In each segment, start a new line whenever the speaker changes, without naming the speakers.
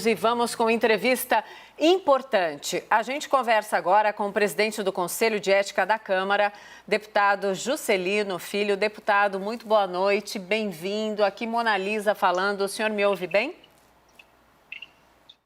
e vamos com entrevista importante. A gente conversa agora com o presidente do Conselho de Ética da Câmara, deputado Juscelino Filho. Deputado, muito boa noite, bem-vindo. Aqui Mona Lisa falando. O senhor me ouve bem?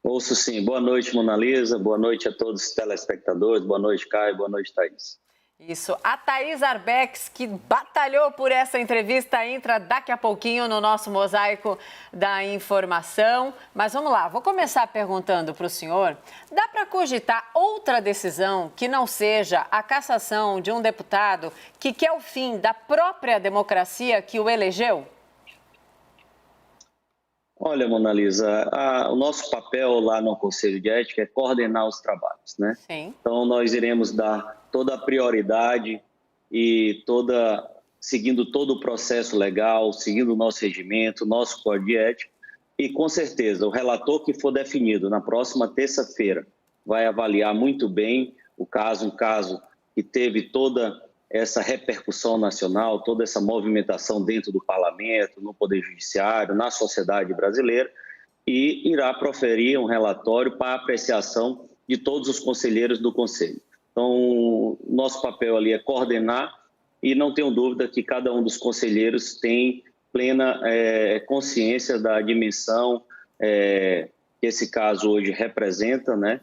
Ouço sim. Boa noite, Mona Lisa. Boa noite a todos os telespectadores. Boa noite, Caio. Boa noite, Thaís.
Isso. A Thaís Arbex, que batalhou por essa entrevista, entra daqui a pouquinho no nosso mosaico da informação. Mas vamos lá, vou começar perguntando para o senhor, dá para cogitar outra decisão que não seja a cassação de um deputado que quer o fim da própria democracia que o elegeu?
Olha, Mona Lisa, o nosso papel lá no Conselho de Ética é coordenar os trabalhos, né?
Sim.
Então, nós iremos dar toda a prioridade e seguindo todo o processo legal, seguindo o nosso regimento, nosso código de ética. E, com certeza, o relator que for definido na próxima terça-feira vai avaliar muito bem o caso, um caso que teve toda essa repercussão nacional, toda essa movimentação dentro do parlamento, no Poder Judiciário, na sociedade brasileira, e irá proferir um relatório para apreciação de todos os conselheiros do Conselho. Então, nosso papel ali é coordenar e não tenho dúvida que cada um dos conselheiros tem plena consciência da dimensão que esse caso hoje representa, né,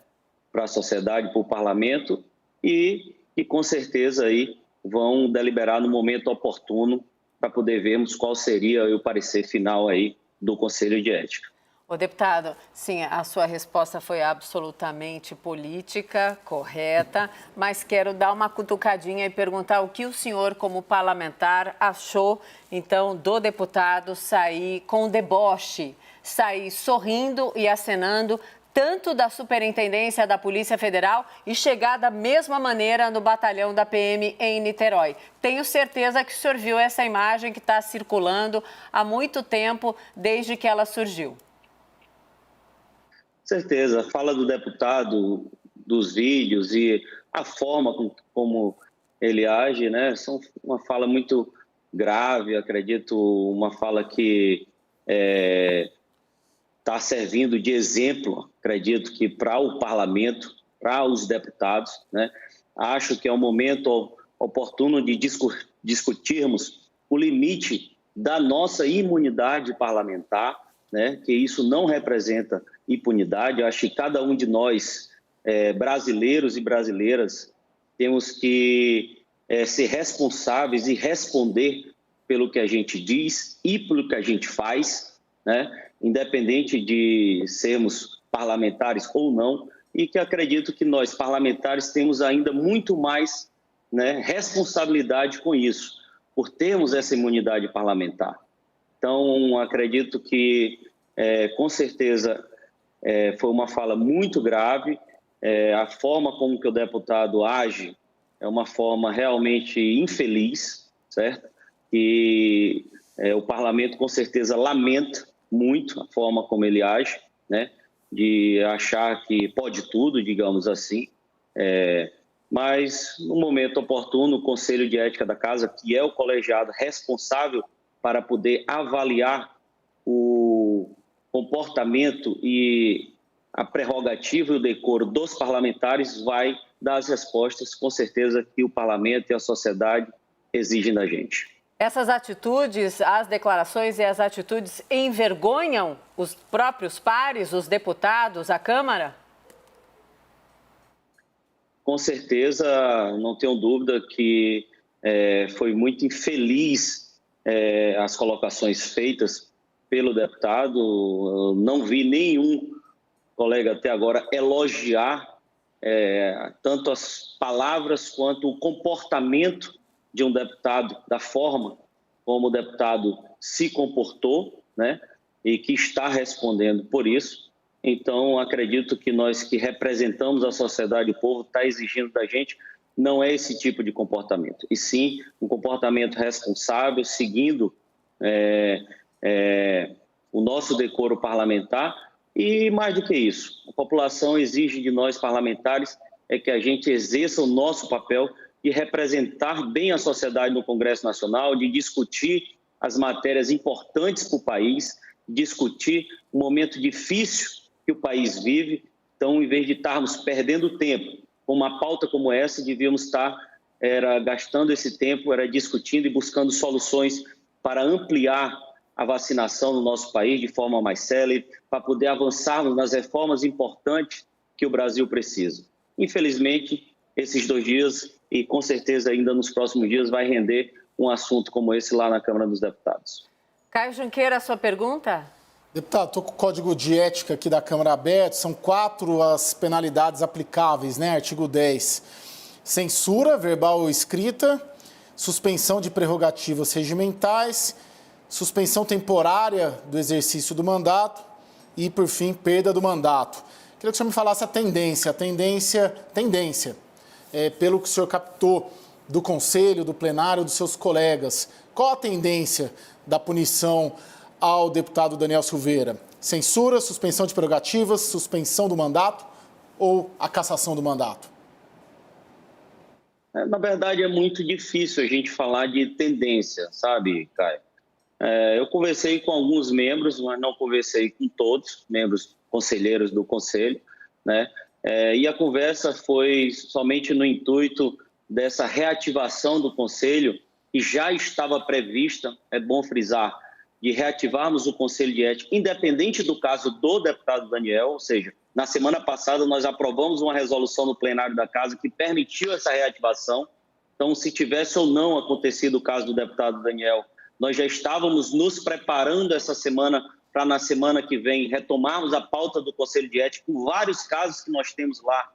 para a sociedade, para o parlamento e com certeza aí vão deliberar no momento oportuno para poder vermos qual seria o parecer final aí do Conselho de Ética.
Ô, deputado, sim, a sua resposta foi absolutamente política, correta, mas quero dar uma cutucadinha e perguntar o que o senhor, como parlamentar, achou, então, do deputado sair com deboche, sair sorrindo e acenando tanto da Superintendência da Polícia Federal e chegar da mesma maneira no batalhão da PM em Niterói. Tenho certeza que o senhor viu essa imagem que está circulando há muito tempo, desde que ela surgiu.
Certeza. Fala do deputado, dos vídeos e a forma como ele age, né? São uma fala muito grave, acredito, uma fala que está servindo de exemplo, acredito que para o parlamento, para os deputados, né? Acho que é um momento oportuno de discutirmos o limite da nossa imunidade parlamentar, né? Que isso não representa impunidade. Eu acho que cada um de nós, brasileiros e brasileiras, temos que ser responsáveis e responder pelo que a gente diz e pelo que a gente faz, né? Independente de sermos parlamentares ou não, e que acredito que nós, parlamentares, temos ainda muito mais, né, responsabilidade com isso, por termos essa imunidade parlamentar. Então, acredito que, com certeza, foi uma fala muito grave. A forma como que o deputado age é uma forma realmente infeliz, certo? E o parlamento, com certeza, lamenta muito a forma como ele age, né? De achar que pode tudo, digamos assim. Mas, no momento oportuno, o Conselho de Ética da Casa, que é o colegiado responsável para poder avaliar o comportamento e a prerrogativa e o decoro dos parlamentares, vai dar as respostas, com certeza, que o parlamento e a sociedade exigem da gente.
Essas atitudes, as declarações e as atitudes envergonham os próprios pares, os deputados, a Câmara?
Com certeza, não tenho dúvida que foi muito infeliz as colocações feitas pelo deputado. Eu não vi nenhum colega até agora elogiar tanto as palavras quanto o comportamento de um deputado, da forma como o deputado se comportou, né, e que está respondendo por isso. Então, acredito que nós que representamos a sociedade e o povo está exigindo da gente não é esse tipo de comportamento, e sim um comportamento responsável, seguindo o nosso decoro parlamentar. E mais do que isso, a população exige de nós parlamentares que a gente exerça o nosso papel de representar bem a sociedade no Congresso Nacional, de discutir as matérias importantes para o país, discutir um momento difícil que o país vive. Então, em vez de estarmos perdendo tempo com uma pauta como essa, devíamos estar gastando esse tempo, discutindo e buscando soluções para ampliar a vacinação no nosso país de forma mais célere, para poder avançarmos nas reformas importantes que o Brasil precisa. Infelizmente, esses 2 dias, e com certeza ainda nos próximos dias, vai render um assunto como esse lá na Câmara dos Deputados.
Caio Junqueira, a sua pergunta?
Deputado, estou com o Código de Ética aqui da Câmara aberto, são 4 as penalidades aplicáveis, né? Artigo 10, censura verbal ou escrita, suspensão de prerrogativas regimentais, suspensão temporária do exercício do mandato e, por fim, perda do mandato. Queria que o senhor me falasse a tendência, pelo que o senhor captou do Conselho, do plenário, dos seus colegas. Qual a tendência da punição ao deputado Daniel Silveira? Censura, suspensão de prerrogativas, suspensão do mandato ou a cassação do mandato?
Na verdade, é muito difícil a gente falar de tendência, sabe, Caio? Eu conversei com alguns membros, mas não conversei com todos, membros conselheiros do Conselho, né? E a conversa foi somente no intuito dessa reativação do Conselho, que já estava prevista, é bom frisar, de reativarmos o Conselho de Ética, independente do caso do deputado Daniel, ou seja, na semana passada nós aprovamos uma resolução no plenário da Casa que permitiu essa reativação. Então, se tivesse ou não acontecido o caso do deputado Daniel, nós já estávamos nos preparando essa semana para, na semana que vem, retomarmos a pauta do Conselho de Ética, com vários casos que nós temos lá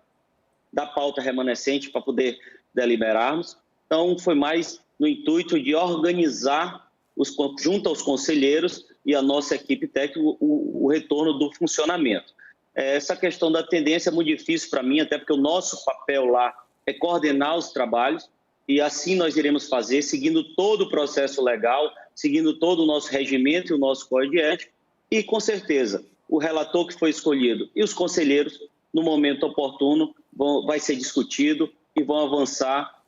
da pauta remanescente para poder deliberarmos. Então, foi mais no intuito de organizar, junto aos conselheiros e a nossa equipe técnica, o retorno do funcionamento. Essa questão da tendência é muito difícil para mim, até porque o nosso papel lá é coordenar os trabalhos, e assim nós iremos fazer, seguindo todo o processo legal, seguindo todo o nosso regimento e o nosso código de ética, e com certeza o relator que foi escolhido e os conselheiros, no momento oportuno, vai ser discutido e vão avançar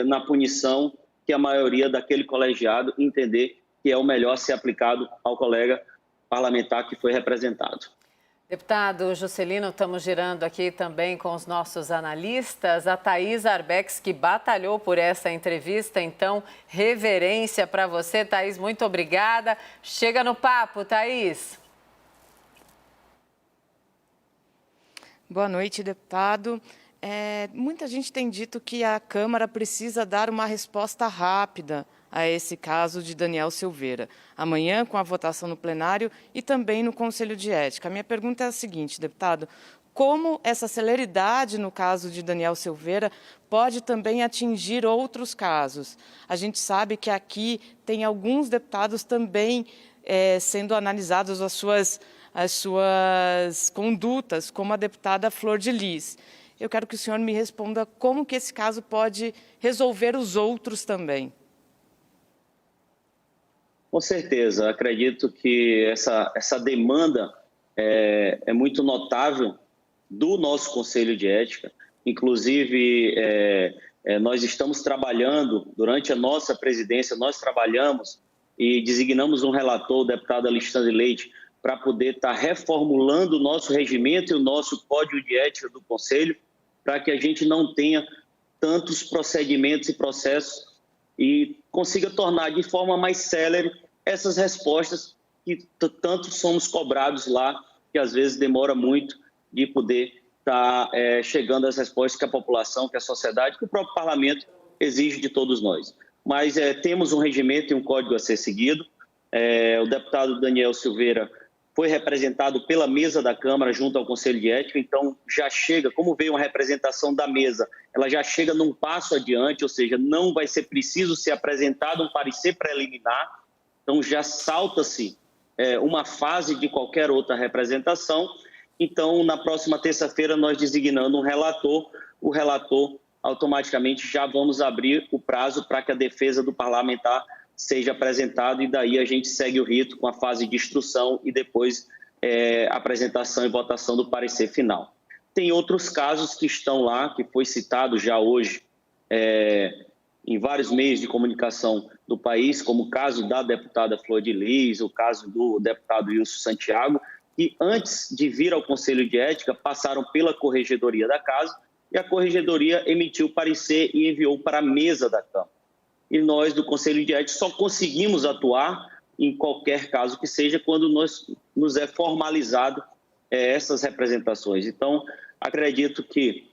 na punição que a maioria daquele colegiado entender que é o melhor ser aplicado ao colega parlamentar que foi representado.
Deputado Juscelino, estamos girando aqui também com os nossos analistas. A Thaís Arbex, que batalhou por essa entrevista, então, reverência para você, Thaís, muito obrigada. Chega no papo, Thaís.
Boa noite, deputado. Muita gente tem dito que a Câmara precisa dar uma resposta rápida a esse caso de Daniel Silveira, amanhã com a votação no plenário e também no Conselho de Ética. A minha pergunta é a seguinte, deputado: como essa celeridade no caso de Daniel Silveira pode também atingir outros casos? A gente sabe que aqui tem alguns deputados também sendo analisados as suas condutas, como a deputada Flor de Lis. Eu quero que o senhor me responda como que esse caso pode resolver os outros também.
Com certeza, acredito que essa demanda é muito notável do nosso Conselho de Ética. Inclusive, nós estamos trabalhando, durante a nossa presidência, nós trabalhamos e designamos um relator, o deputado Alexandre Leite, para poder estar reformulando o nosso regimento e o nosso Código de Ética do Conselho, para que a gente não tenha tantos procedimentos e processos e consiga tornar de forma mais célere essas respostas que tanto somos cobrados lá, que às vezes demora muito de poder estar chegando às respostas que a população, que a sociedade, que o próprio parlamento exige de todos nós. Mas temos um regimento e um código a ser seguido. O deputado Daniel Silveira foi representado pela mesa da Câmara junto ao Conselho de Ética, então já chega, como veio uma representação da mesa, ela já chega num passo adiante, ou seja, não vai ser preciso ser apresentado um parecer preliminar, então já salta-se uma fase de qualquer outra representação. Então, na próxima terça-feira, nós designando um relator, o relator automaticamente já vamos abrir o prazo para que a defesa do parlamentar seja apresentado, e daí a gente segue o rito com a fase de instrução e depois apresentação e votação do parecer final. Tem outros casos que estão lá, que foi citado já hoje em vários meios de comunicação do país, como o caso da deputada Flor de Lis, o caso do deputado Wilson Santiago, que antes de vir ao Conselho de Ética passaram pela Corregedoria da Casa e a Corregedoria emitiu parecer e enviou para a mesa da Câmara. E nós, do Conselho de Ética, só conseguimos atuar em qualquer caso que seja quando nos é formalizado essas representações. Então, acredito que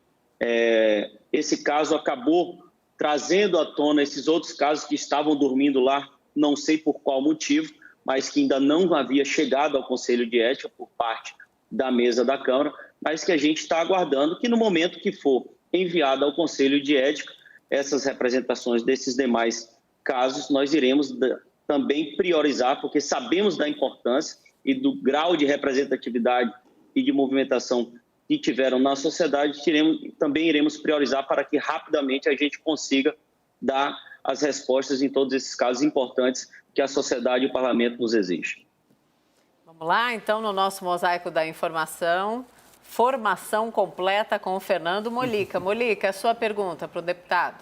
esse caso acabou trazendo à tona esses outros casos que estavam dormindo lá, não sei por qual motivo, mas que ainda não havia chegado ao Conselho de Ética por parte da mesa da Câmara, mas que a gente está aguardando que no momento que for enviado ao Conselho de Ética, essas representações desses demais casos, nós iremos também priorizar, porque sabemos da importância e do grau de representatividade e de movimentação que tiveram na sociedade, também iremos priorizar para que rapidamente a gente consiga dar as respostas em todos esses casos importantes que a sociedade e o parlamento nos exigem.
Vamos lá, então, no nosso Mosaico da Informação, formação completa com o Fernando Mollica. Mollica, a sua pergunta para o deputado.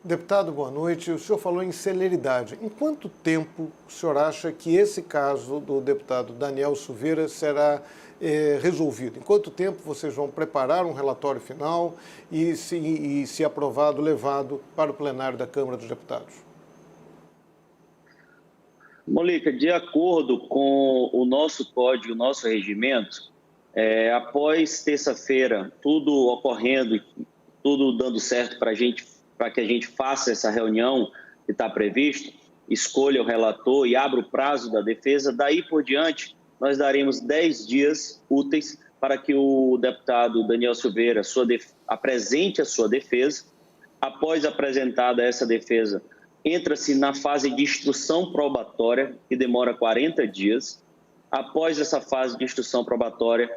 Deputado, boa noite. O senhor falou em celeridade. Em quanto tempo o senhor acha que esse caso do deputado Daniel Silveira será resolvido? Em quanto tempo vocês vão preparar um relatório final e, se aprovado, levado para o plenário da Câmara dos Deputados?
Mollica, de acordo com o nosso código, o nosso regimento, após terça-feira, tudo ocorrendo, tudo dando certo para que a gente faça essa reunião que está previsto, escolha o relator e abra o prazo da defesa, daí por diante nós daremos 10 dias úteis para que o deputado Daniel Silveira apresente a sua defesa. Após apresentada essa defesa, entra-se na fase de instrução probatória, que demora 40 dias. Após essa fase de instrução probatória,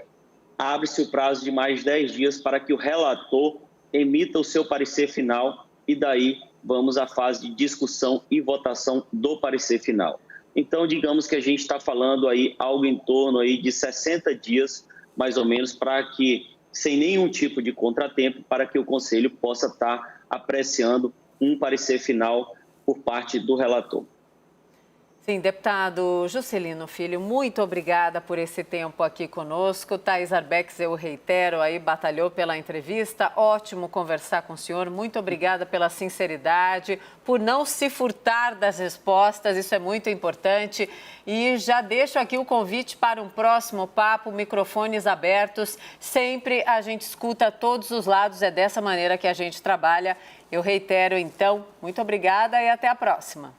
abre-se o prazo de mais 10 dias para que o relator emita o seu parecer final e daí vamos à fase de discussão e votação do parecer final. Então, digamos que a gente está falando aí algo em torno aí de 60 dias, mais ou menos, para que, sem nenhum tipo de contratempo, para que o Conselho possa estar apreciando um parecer final por parte do relator.
Sim, deputado Juscelino Filho, muito obrigada por esse tempo aqui conosco. Thais Arbex, eu reitero, aí batalhou pela entrevista. Ótimo conversar com o senhor. Muito obrigada pela sinceridade, por não se furtar das respostas, isso é muito importante. E já deixo aqui o convite para um próximo papo, microfones abertos. Sempre a gente escuta todos os lados, é dessa maneira que a gente trabalha. Eu reitero, então, muito obrigada e até a próxima.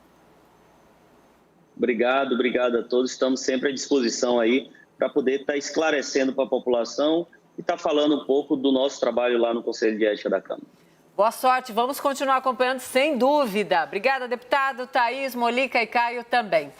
Obrigado a todos. Estamos sempre à disposição aí para poder estar esclarecendo para a população e estar falando um pouco do nosso trabalho lá no Conselho de Ética da Câmara.
Boa sorte, vamos continuar acompanhando sem dúvida. Obrigada, deputado, Thaís, Mollica e Caio também.